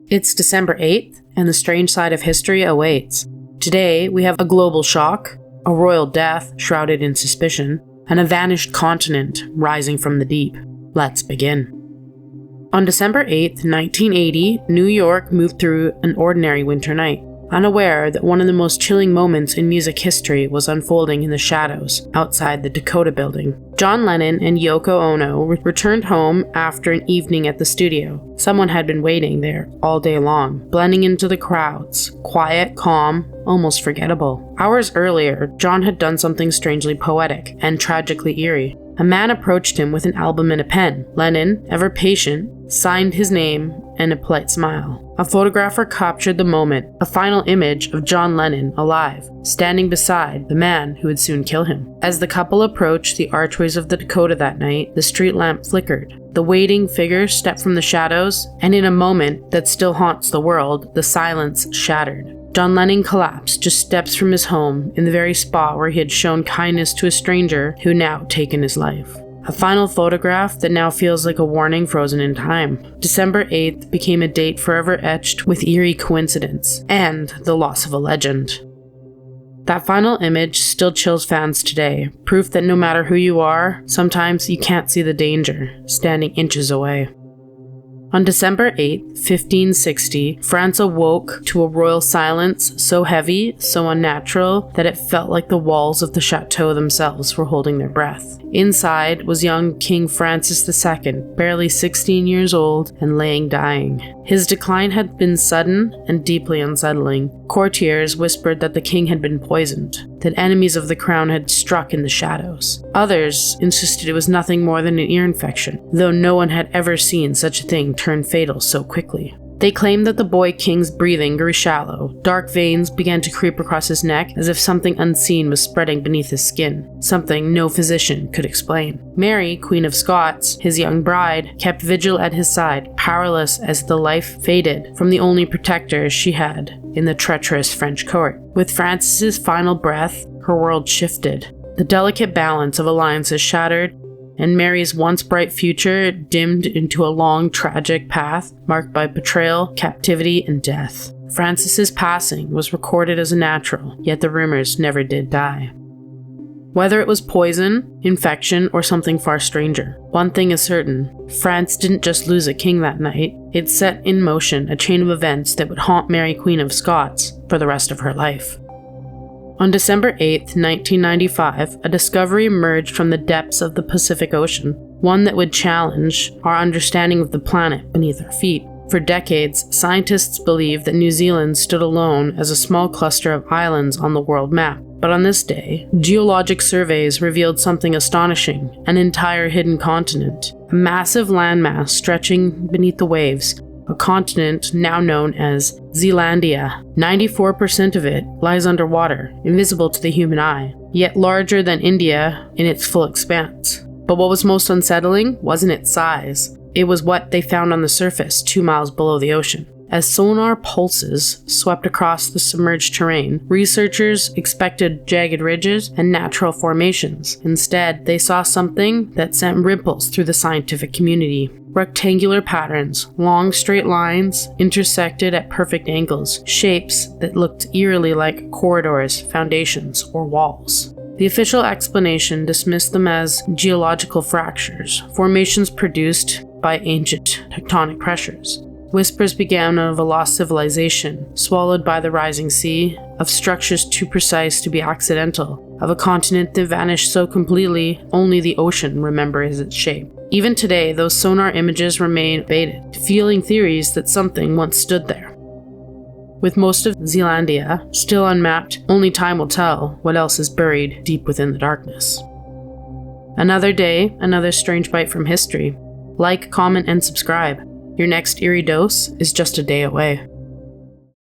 It's December 8th, and the strange side of history awaits. Today, we have a global shock, a royal death shrouded in suspicion, and a vanished continent rising from the deep. Let's begin. On December 8th, 1980, New York moved through an ordinary winter night, unaware that one of the most chilling moments in music history was unfolding in the shadows outside the Dakota Building. John Lennon and Yoko Ono returned home after an evening at the studio. Someone had been waiting there all day long, blending into the crowds, quiet, calm, almost forgettable. Hours earlier, John had done something strangely poetic and tragically eerie. A man approached him with an album and a pen. Lennon, ever patient, signed his name and a polite smile. A photographer captured the moment, a final image of John Lennon alive, standing beside the man who would soon kill him. As the couple approached the archways of the Dakota that night, the street lamp flickered. The waiting figure stepped from the shadows, and in a moment that still haunts the world, the silence shattered. John Lennon collapsed just steps from his home in the very spot where he had shown kindness to a stranger who had now taken his life. A final photograph that now feels like a warning frozen in time. December 8th became a date forever etched with eerie coincidence and the loss of a legend. That final image still chills fans today, proof that no matter who you are, sometimes you can't see the danger standing inches away. On December 8, 1560, France awoke to a royal silence so heavy, so unnatural, that it felt like the walls of the chateau themselves were holding their breath. Inside was young King Francis II, barely 16 years old and laying dying. His decline had been sudden and deeply unsettling. Courtiers whispered that the king had been poisoned, that enemies of the crown had struck in the shadows. Others insisted it was nothing more than an ear infection, though no one had ever seen such a thing turn fatal so quickly. They claimed that the boy king's breathing grew shallow. Dark veins began to creep across his neck as if something unseen was spreading beneath his skin, something no physician could explain. Mary, Queen of Scots, his young bride, kept vigil at his side, powerless as the life faded from the only protector she had in the treacherous French court. With Francis's final breath, her world shifted. The delicate balance of alliances shattered, and Mary's once bright future dimmed into a long, tragic path marked by betrayal, captivity, and death. Francis's passing was recorded as a natural, yet the rumors never did die. Whether it was poison, infection, or something far stranger, one thing is certain: France didn't just lose a king that night, it set in motion a chain of events that would haunt Mary, Queen of Scots, for the rest of her life. On December 8, 1995, a discovery emerged from the depths of the Pacific Ocean, one that would challenge our understanding of the planet beneath our feet. For decades, scientists believed that New Zealand stood alone as a small cluster of islands on the world map. But on this day, geologic surveys revealed something astonishing: an entire hidden continent, a massive landmass stretching beneath the waves. A continent now known as Zealandia. 94% of it lies underwater, invisible to the human eye, yet larger than India in its full expanse. But what was most unsettling wasn't its size. It was what they found on the surface 2 miles below the ocean. As sonar pulses swept across the submerged terrain, researchers expected jagged ridges and natural formations. Instead, they saw something that sent ripples through the scientific community. Rectangular patterns, long straight lines intersected at perfect angles, shapes that looked eerily like corridors, foundations, or walls. The official explanation dismissed them as geological fractures, formations produced by ancient tectonic pressures. Whispers began of a lost civilization, swallowed by the rising sea, of structures too precise to be accidental, of a continent that vanished so completely only the ocean remembers its shape. Even today, those sonar images remain evaded, fueling theories that something once stood there. With most of Zealandia still unmapped, only time will tell what else is buried deep within the darkness. Another day, another strange bite from history. Like, comment, and subscribe. Your next eerie dose is just a day away.